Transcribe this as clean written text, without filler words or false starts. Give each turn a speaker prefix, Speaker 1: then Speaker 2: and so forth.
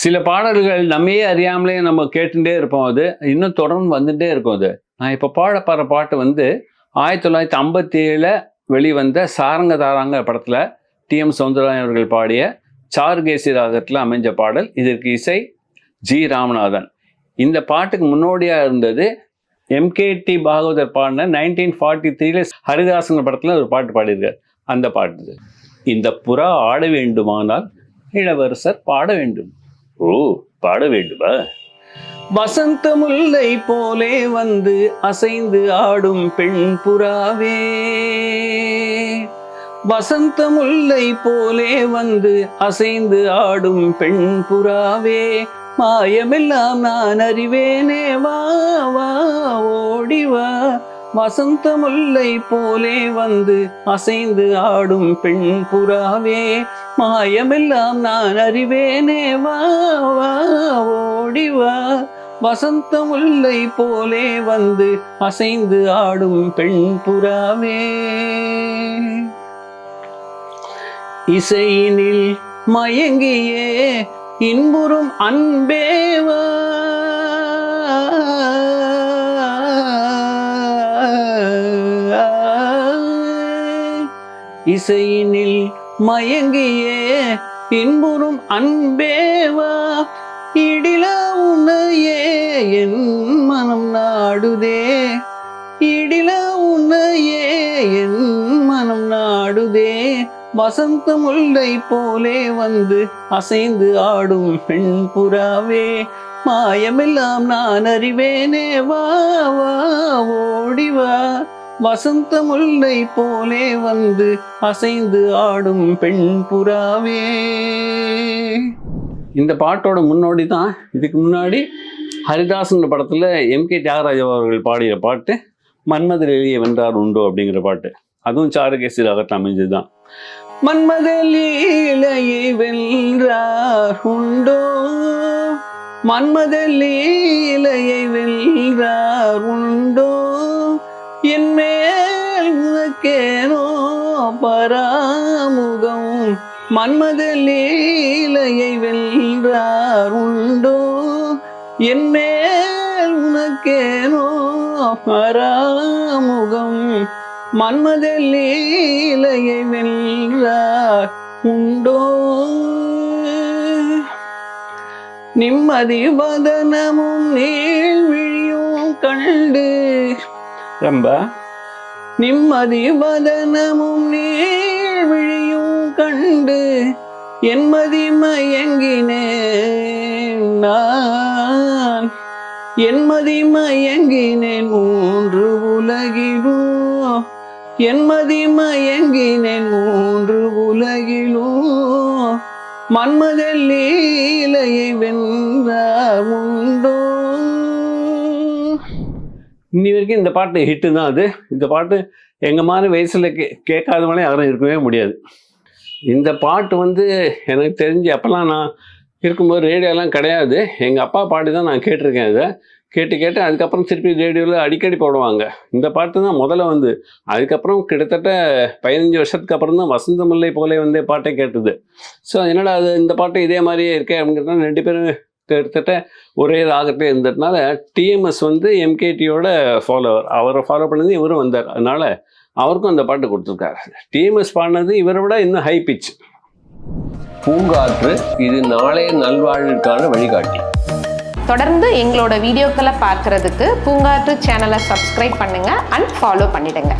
Speaker 1: சில பாடல்கள் நம்மையே அறியாமலே நம்ம கேட்டுட்டே இருப்போம். அது இன்னும் தொடர்ந்து வந்துட்டே இருக்கும். அது நான் இப்போ பாட பாட்டு வந்து 1957 வெளிவந்த சாரங்க தாராங்க படத்துல டி.எம். சௌந்தரராஜன் அவர்கள் பாடிய சாருகேசி ராகத்தில் அமைஞ்ச பாடல். இதற்கு இசை ஜி. ராமநாதன். இந்த பாட்டுக்கு முன்னோடியா இருந்தது எம்.கே.டி. பாகவதர் பாடின 1943 ஹரிதாசன் படத்துல ஒரு பாட்டு பாடியிருக்கார். அந்த பாட்டு இந்த புறா ஆட வேண்டுமானால் இளவரசர் பாட வேண்டும். ஓ, பாட வேண்டுமா? வசந்த முல்லை போலே வந்து அசைந்து ஆடும் பெண் புறாவே, வசந்த முல்லை போலே வந்து அசைந்து ஆடும் பெண் புறாவே, மாயமெல்லாம் நான் அறிவேனே, வா வா ஓடிவா. வசந்த முல்லை போலே வந்து அசைந்து ஆடும் பெண் புறாவே, மாயமெல்லாம் நான் அறிவேனே, வா வா ஓடிவா. வசந்த முல்லை போலே வந்து அசைந்து ஆடும் பெண் புறாவே. இசையினில் மயங்கியே இன்புறும் அன்பேவா, இசையினில் மயங்கியே இன்புறும் அன்பேவா, இடில உன்னையே என் மனம் நாடுதே, இடில உன்னையே என் மனம் நாடுதே. வசந்த முல்லை போலே வந்து அசைந்து ஆடும் பெண் புறாவே, மாயமெல்லாம் நான் அறிவேனே, வா வா ஓடிவா. வசந்த முல்லை போலே வந்து அசைந்து ஆடும் பெண் புறாவே. இந்த பாட்டோட முன்னோடி தான் இதுக்கு முன்னாடி ஹரிதாசன் படத்துல எம்.கே. தியாகராஜ அவர்கள் பாடிய பாட்டு மன்மத லீலையை வென்றார் உண்டோ அப்படிங்கிற பாட்டு. அதுவும் சாருகேசி ராகத்தில் அமைஞ்சது தான். மன்மத லீலையை வென்றார் உண்டோ, மன்மத லீலையை வென்றார் உண்டோ, என் மேல் உனக்கேனோ பராமுகம், மன்மத லீலையை வென்றார் உண்டோ, என் மேல் உனக்கேனோ பராமுகம், மன்மத லீலையை வென்றார் உண்டோ. நிம்மதி வதனமும் நீழ்விழியும் கண்டு, ரொம்ப நிம்மதி வதனமும் நீழ்விழியும் கண்டு என்மதி மயங்கினேன் நான், என்மதி மயங்கினேன் மூன்று உலகிலும், என்மதி மயங்கினேன் மூன்று உலகிலும், மன்மத லீலையை வென்றார் உண்டோ. இன்னி வரைக்கும் இந்த பாட்டு ஹிட்டு தான். அது இந்த பாட்டு எங்கள் மாதிரி வயசில் கேட்காதவங்களே யாரும் இருக்கவே முடியாது. இந்த பாட்டு வந்து எனக்கு தெரிஞ்சு அப்போல்லாம் நான் இருக்கும்போது ரேடியோலாம் கிடையாது. எங்கள் அப்பா பாட்டு தான் நான் கேட்டிருக்கேன். இதை கேட்டு அதுக்கப்புறம் திருப்பி ரேடியோவில் அடிக்கடி போடுவாங்க. இந்த பாட்டு தான் முதல்ல வந்து, அதுக்கப்புறம் கிட்டத்தட்ட 15 வருஷத்துக்கு அப்புறம் தான் வசந்த முல்லை போலே வந்து பாட்டை கேட்டது. ஸோ என்னடா அது இந்த பாட்டு இதே மாதிரியே இருக்கே அப்படிங்கிறதுனால ரெண்டு பேரும் கிட்டத்தட்ட ஒரே ராகத்தே இருந்ததுனால டிஎம்எஸ் வந்து எம்.கே.டியோட ஃபாலோவர், அவரை ஃபாலோ பண்ணது இவரும் வந்தார். அதனால அவருக்கும் அந்த பாட்டு கொடுத்துருக்காரு. டிஎம்எஸ் பாடினது இவரை விட இன்னும் ஹை பிச்.
Speaker 2: பூங்காற்று இது நாளைய நல்வாழ்விற்கான வழிகாட்டி.
Speaker 3: தொடர்ந்து எங்களோட வீடியோக்களை பார்க்கறதுக்கு பூங்காற்று சேனலை சப்ஸ்கிரைப் பண்ணுங்க அண்ட் ஃபாலோ பண்ணிடுங்க.